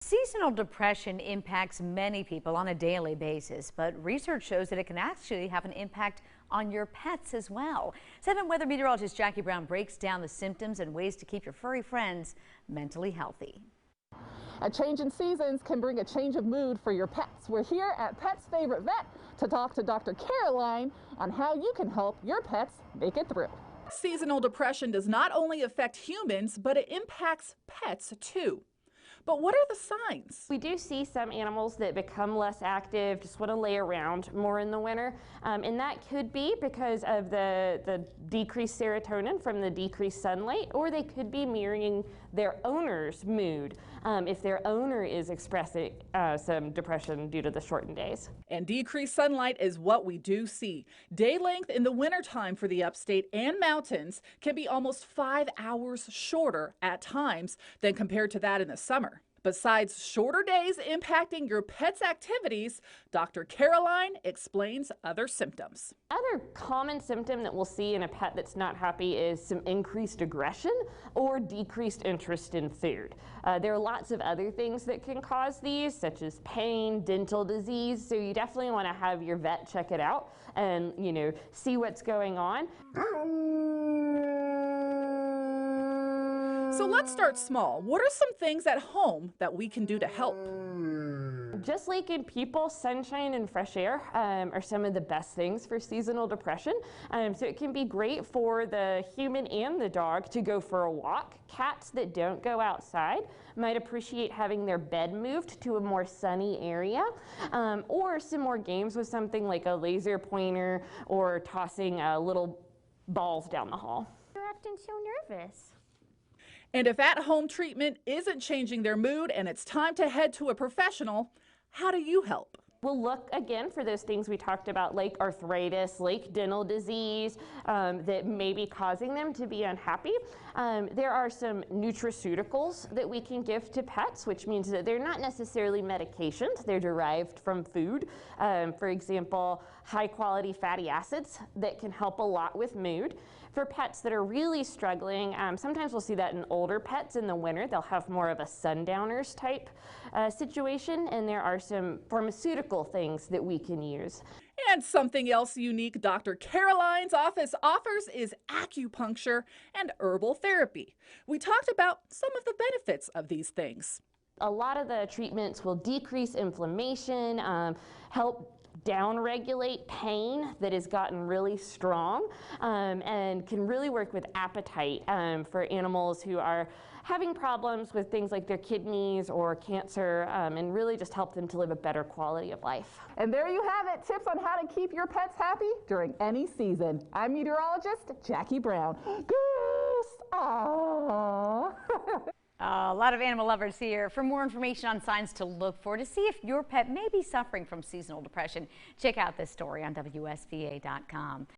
Seasonal depression impacts many people on a daily basis, but research shows that it can actually have an impact on your pets as well. 7 weather meteorologist Jackie Brown breaks down the symptoms and ways to keep your furry friends mentally healthy. A change in seasons can bring a change of mood for your pets. We're here at Pet's Favorite Vet to talk to Dr. Caroline on how you can help your pets make it through. Seasonal depression does not only affect humans, but it impacts pets too. But what are the signs? We do see some animals that become less active, just want to lay around more in the winter. And that could be because of the decreased serotonin from the decreased sunlight, or they could be mirroring their owner's mood if their owner is expressing some depression due to the shortened days. And decreased sunlight is what we do see. Day length in the wintertime for the upstate and mountains can be almost 5 hours shorter at times than compared to that in the summer. Besides shorter days impacting your pet's activities, Dr. Caroline explains other symptoms. Other common symptom that we'll see in a pet that's not happy is some increased aggression or decreased interest in food. There are lots of other things that can cause these, such as pain, dental disease, so you definitely want to have your vet check it out and, see what's going on. So let's start small. What are some things at home that we can do to help? Just like in people, sunshine and fresh air are some of the best things for seasonal depression. So it can be great for the human and the dog to go for a walk. Cats that don't go outside might appreciate having their bed moved to a more sunny area, or some more games with something like a laser pointer or tossing little balls down the hall. You're acting so nervous. And if at-home treatment isn't changing their mood and it's time to head to a professional, how do you help? We'll look again for those things we talked about, like arthritis, like dental disease, that may be causing them to be unhappy. There are some nutraceuticals that we can give to pets, which means that they're not necessarily medications, they're derived from food. For example, high quality fatty acids that can help a lot with mood. For pets that are really struggling, sometimes we'll see that in older pets in the winter. They'll have more of a sundowners type situation, and there are some pharmaceutical things that we can use. And something else unique Dr. Caroline's office offers is acupuncture and herbal therapy. We talked about some of the benefits of these things. A lot of the treatments will decrease inflammation, help down-regulate pain that has gotten really strong, and can really work with appetite for animals who are having problems with things like their kidneys or cancer, and really just help them to live a better quality of life. And there you have it, tips on how to keep your pets happy during any season. I'm meteorologist Jackie Brown. Goose! Aww. A lot of animal lovers here. For more information on signs to look for to see if your pet may be suffering from seasonal depression, check out this story on WSVA.com.